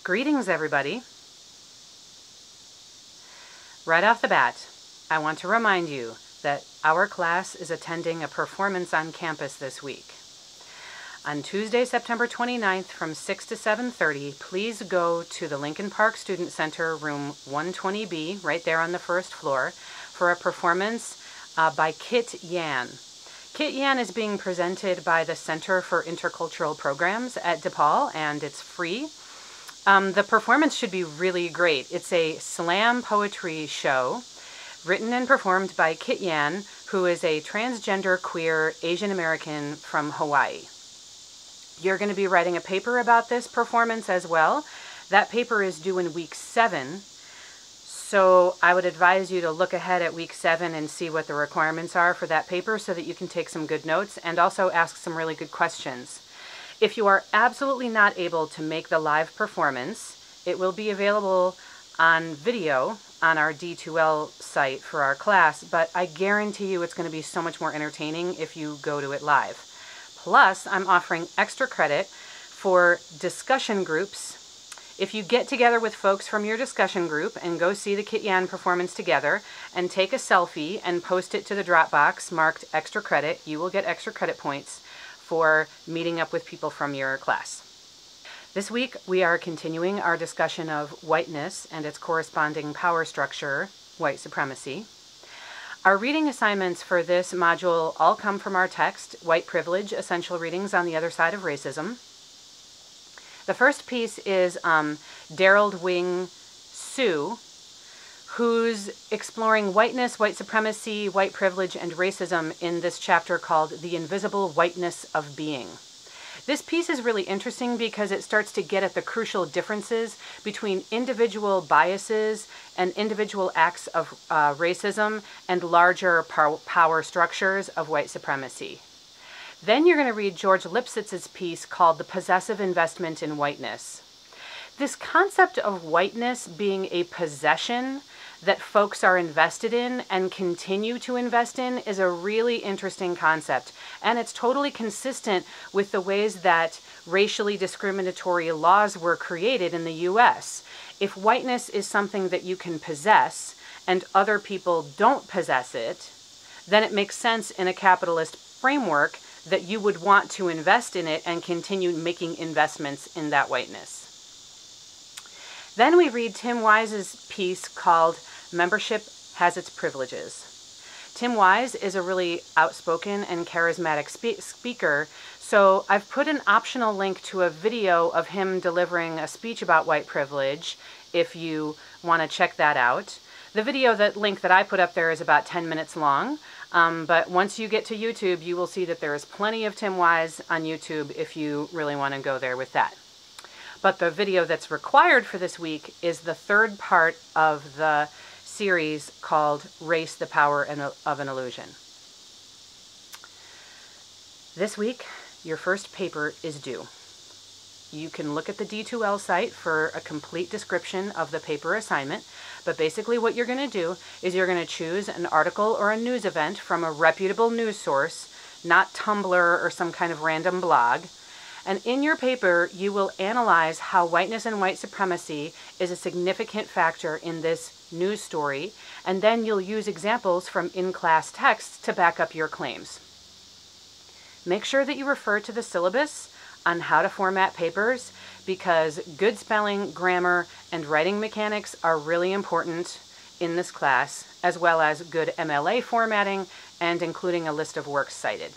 Greetings, everybody. Right off the bat, I want to remind you that our class is attending a performance on campus this week. On Tuesday, September 29th from 6 to 7:30, please go to the Lincoln Park Student Center, room 120B, right there on the first floor, for a performance by Kit Yan. Kit Yan is being presented by the Center for Intercultural Programs at DePaul, and it's free. The performance should be really great. It's a slam poetry show written and performed by Kit Yan, who is a transgender queer Asian American from Hawaii. You're going to be writing a paper about this performance as well. That paper is due in week 7. So I would advise you to look ahead at week 7 and see what the requirements are for that paper so that you can take some good notes and also ask some really good questions. If you are absolutely not able to make the live performance, it will be available on video on our D2L site for our class, but I guarantee you it's going to be so much more entertaining if you go to it live. Plus, I'm offering extra credit for discussion groups. If you get together with folks from your discussion group and go see the Kit Yan performance together and take a selfie and post it to the Dropbox marked extra credit, you will get extra credit points for meeting up with people from your class. This week, we are continuing our discussion of whiteness and its corresponding power structure, white supremacy. Our reading assignments for this module all come from our text, White Privilege, Essential Readings on the Other Side of Racism. The first piece is Daryl Wing Sue, who's exploring whiteness, white supremacy, white privilege, and racism in this chapter called The Invisible Whiteness of Being. This piece is really interesting because it starts to get at the crucial differences between individual biases and individual acts of racism and larger power structures of white supremacy. Then you're going to read George Lipsitz's piece called The Possessive Investment in Whiteness. This concept of whiteness being a possession that folks are invested in and continue to invest in is a really interesting concept. And it's totally consistent with the ways that racially discriminatory laws were created in the US. If whiteness is something that you can possess and other people don't possess it, then it makes sense in a capitalist framework that you would want to invest in it and continue making investments in that whiteness. Then we read Tim Wise's piece called Membership Has Its Privileges. Tim Wise is a really outspoken and charismatic speaker, so I've put an optional link to a video of him delivering a speech about white privilege if you want to check that out. The video, link that I put up there is about 10 minutes long, but once you get to YouTube, you will see that there is plenty of Tim Wise on YouTube if you really want to go there with that. But the video that's required for this week is the third part of the series called Race, the Power of an Illusion. This week, your first paper is due. You can look at the D2L site for a complete description of the paper assignment, but basically what you're going to do is you're going to choose an article or a news event from a reputable news source, not Tumblr or some kind of random blog. And in your paper, you will analyze how whiteness and white supremacy is a significant factor in this news story, and then you'll use examples from in-class texts to back up your claims. Make sure that you refer to the syllabus on how to format papers, because good spelling, grammar, and writing mechanics are really important in this class, as well as good MLA formatting and including a list of works cited.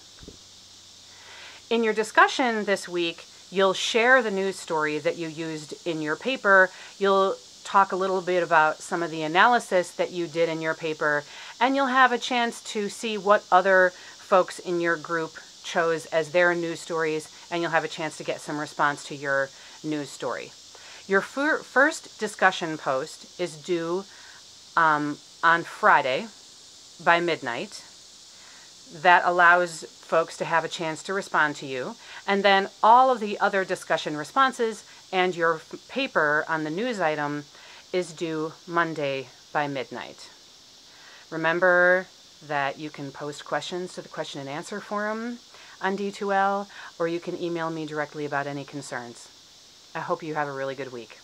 In your discussion this week, you'll share the news story that you used in your paper. You'll talk a little bit about some of the analysis that you did in your paper, and you'll have a chance to see what other folks in your group chose as their news stories, and you'll have a chance to get some response to your news story. Your first discussion post is due on Friday by midnight. That allows folks to have a chance to respond to you. And then all of the other discussion responses and your paper on the news item is due Monday by midnight. Remember that you can post questions to the question and answer forum on D2L, or you can email me directly about any concerns. I hope you have a really good week.